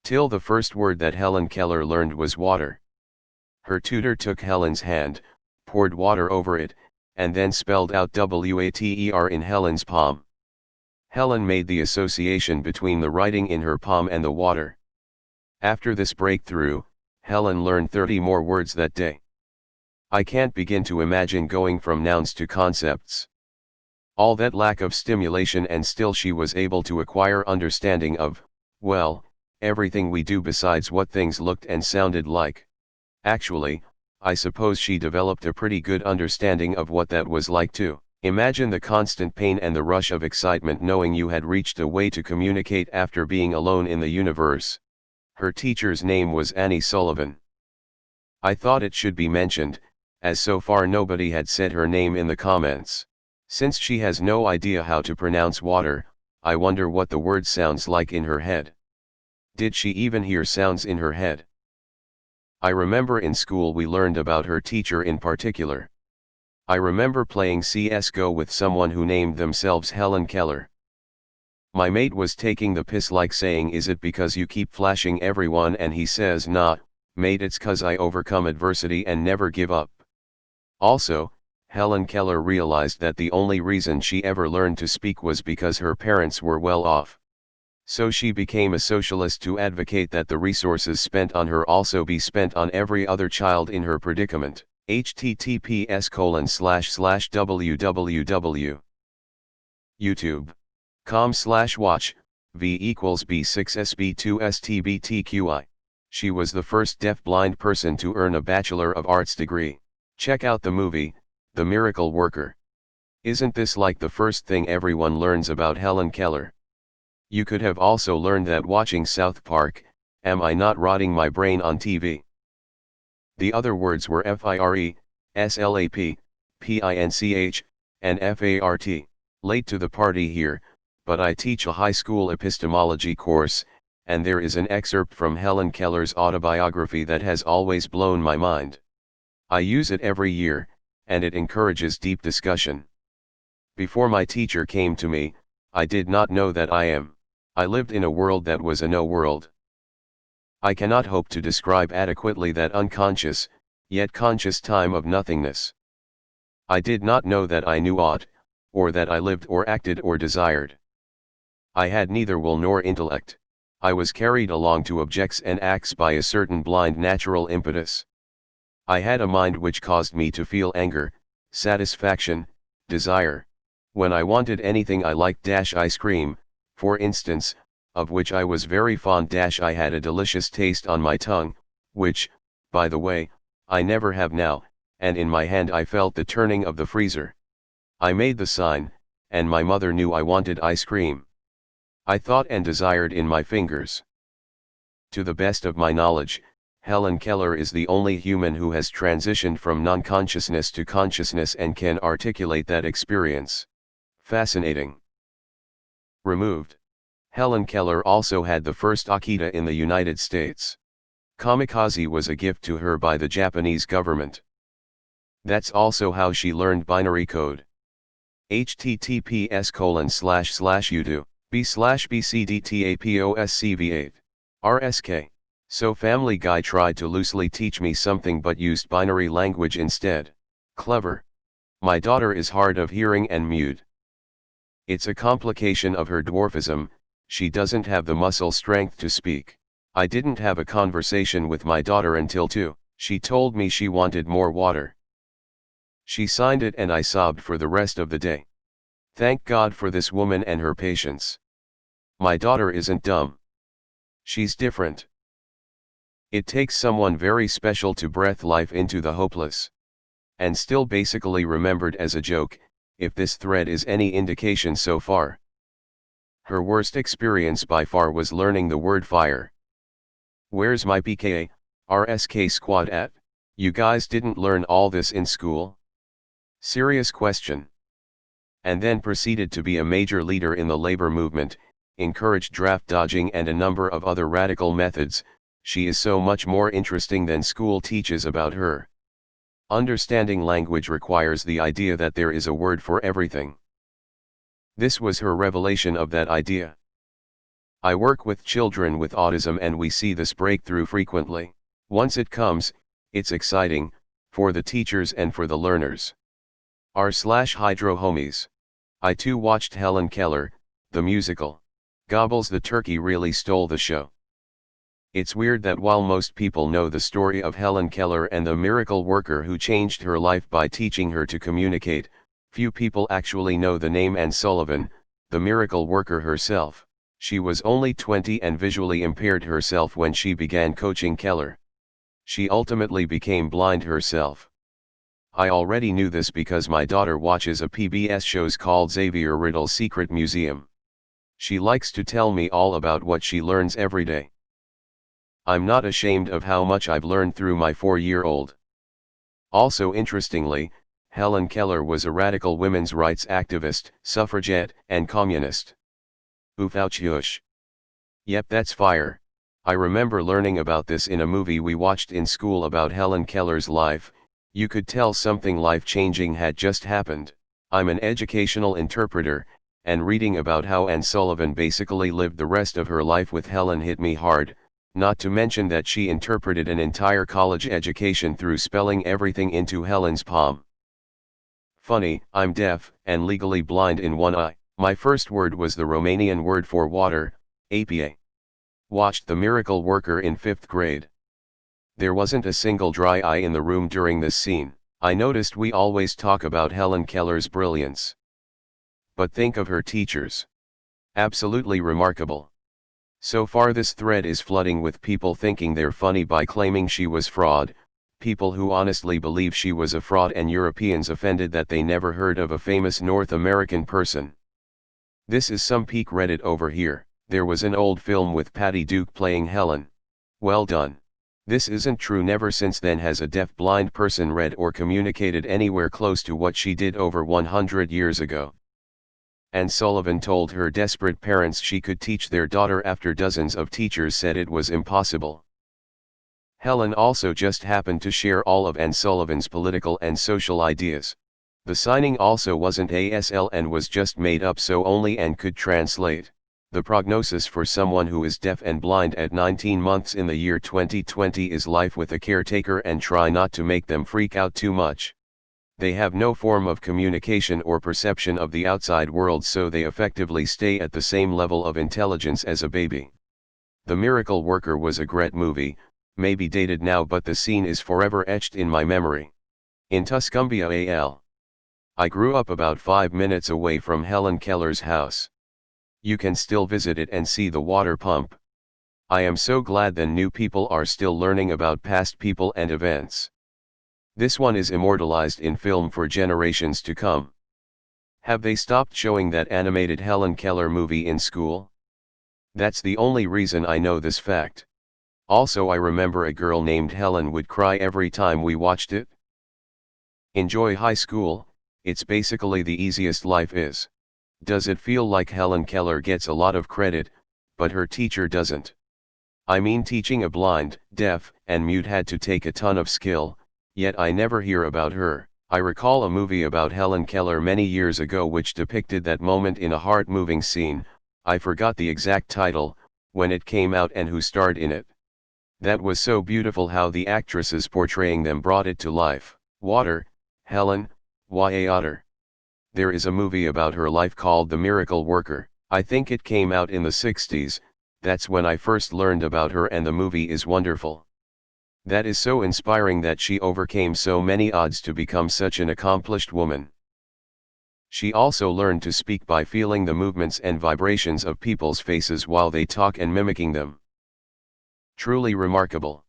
Till the first word that Helen Keller learned was water. Her tutor took Helen's hand, poured water over it, and then spelled out water in Helen's palm. Helen made the association between the writing in her palm and the water. After this breakthrough, Helen learned 30 more words that day. I can't begin to imagine going from nouns to concepts. All that lack of stimulation, and still she was able to acquire understanding of, well, everything we do besides what things looked and sounded like. Actually, I suppose she developed a pretty good understanding of what that was like too. Imagine the constant pain and the rush of excitement knowing you had reached a way to communicate after being alone in the universe. Her teacher's name was Annie Sullivan. I thought it should be mentioned, as so far nobody had said her name in the comments. Since she has no idea how to pronounce water, I wonder what the word sounds like in her head. Did she even hear sounds in her head? I remember in school we learned about her teacher in particular. I remember playing CS:GO with someone who named themselves Helen Keller. My mate was taking the piss, like saying, "Is it because you keep flashing everyone?" And he says, "Nah, mate, it's 'cause I overcome adversity and never give up." Also, Helen Keller realized that the only reason she ever learned to speak was because her parents were well off. So she became a socialist to advocate that the resources spent on her also be spent on every other child in her predicament. https://www. YouTube.com/watch, v=b6sb2stbtqi. She was the first deaf-blind person to earn a Bachelor of Arts degree. Check out the movie, The Miracle Worker. Isn't this like the first thing everyone learns about Helen Keller? You could have also learned that watching South Park. Am I not rotting my brain on TV? The other words were FIRE, SLAP, PINCH, and FART. Late to the party here, but I teach a high school epistemology course, and there is an excerpt from Helen Keller's autobiography that has always blown my mind. I use it every year, and it encourages deep discussion. Before my teacher came to me, I did not know that I lived in a world that was a no world. I cannot hope to describe adequately that unconscious, yet conscious time of nothingness. I did not know that I knew aught, or that I lived or acted or desired. I had neither will nor intellect. I was carried along to objects and acts by a certain blind natural impetus. I had a mind which caused me to feel anger, satisfaction, desire. When I wanted anything I liked ice cream, for instance, of which I was very fond. I had a delicious taste on my tongue, which, by the way, I never have now, and in my hand I felt the turning of the freezer. I made the sign, and my mother knew I wanted ice cream. I thought and desired in my fingers. To the best of my knowledge, Helen Keller is the only human who has transitioned from non-consciousness to consciousness and can articulate that experience. Fascinating. Removed. Helen Keller also had the first Akita in the United States. Kamikaze was a gift to her by the Japanese government. That's also how she learned binary code. https://youtube.b/bcdtapostcv8. RSK. So Family Guy tried to loosely teach me something but used binary language instead. Clever. My daughter is hard of hearing and mute. It's a complication of her dwarfism. She doesn't have the muscle strength to speak. I didn't have a conversation with my daughter until 2. She told me she wanted more water. She signed it and I sobbed for the rest of the day. Thank God for this woman and her patience. My daughter isn't dumb. She's different. It takes someone very special to breathe life into the hopeless. And still basically remembered as a joke, if this thread is any indication so far. Her worst experience by far was learning the word fire. Where's my PKA, RSK squad at? You guys didn't learn all this in school? Serious question. And then proceeded to be a major leader in the labor movement, encouraged draft dodging and a number of other radical methods. She is so much more interesting than school teaches about her. Understanding language requires the idea that there is a word for everything. This was her revelation of that idea. I work with children with autism and we see this breakthrough frequently. Once it comes, it's exciting, for the teachers and for the learners. R/Hydro homies. I too watched Helen Keller, the musical. Gobbles the turkey really stole the show. It's weird that while most people know the story of Helen Keller and the miracle worker who changed her life by teaching her to communicate, few people actually know the name Anne Sullivan, the miracle worker herself. She was only 20 and visually impaired herself when she began coaching Keller. She ultimately became blind herself. I already knew this because my daughter watches a PBS show called Xavier Riddle's Secret Museum. She likes to tell me all about what she learns every day. I'm not ashamed of how much I've learned through my 4-year-old. Also interestingly, Helen Keller was a radical women's rights activist, suffragette, and communist. Oof ouch yush. Yep, that's fire. I remember learning about this in a movie we watched in school about Helen Keller's life. You could tell something life-changing had just happened. I'm an educational interpreter, and reading about how Anne Sullivan basically lived the rest of her life with Helen hit me hard, not to mention that she interpreted an entire college education through spelling everything into Helen's palm. Funny, I'm deaf, and legally blind in one eye. My first word was the Romanian word for water, apa. Watched The Miracle Worker in 5th grade. There wasn't a single dry eye in the room during this scene. I noticed we always talk about Helen Keller's brilliance. But think of her teachers. Absolutely remarkable. So far this thread is flooding with people thinking they're funny by claiming she was fraud, people who honestly believe she was a fraud, and Europeans offended that they never heard of a famous North American person. This is some peak Reddit over here. There was an old film with Patty Duke playing Helen. Well done. This isn't true. Never since then has a deaf-blind person read or communicated anywhere close to what she did over 100 years ago. Anne Sullivan told her desperate parents she could teach their daughter after dozens of teachers said it was impossible. Helen also just happened to share all of Anne Sullivan's political and social ideas. The signing also wasn't ASL and was just made up so only Anne could translate. The prognosis for someone who is deaf and blind at 19 months in the year 2020 is life with a caretaker and try not to make them freak out too much. They have no form of communication or perception of the outside world, so they effectively stay at the same level of intelligence as a baby. The Miracle Worker was a great movie, maybe dated now, but the scene is forever etched in my memory. In Tuscumbia, AL. I grew up about 5 minutes away from Helen Keller's house. You can still visit it and see the water pump. I am so glad that new people are still learning about past people and events. This one is immortalized in film for generations to come. Have they stopped showing that animated Helen Keller movie in school? That's the only reason I know this fact. Also, I remember a girl named Helen would cry every time we watched it. Enjoy high school, it's basically the easiest life is. Does it feel like Helen Keller gets a lot of credit, but her teacher doesn't? I mean, teaching a blind, deaf, and mute had to take a ton of skill, yet I never hear about her. I recall a movie about Helen Keller many years ago which depicted that moment in a heart-moving scene. I forgot the exact title, when it came out, and who starred in it. That was so beautiful how the actresses portraying them brought it to life. Water, Helen, Y.A. Otter. There is a movie about her life called The Miracle Worker. I think it came out in the 60s, that's when I first learned about her, and the movie is wonderful. That is so inspiring that she overcame so many odds to become such an accomplished woman. She also learned to speak by feeling the movements and vibrations of people's faces while they talk and mimicking them. Truly remarkable.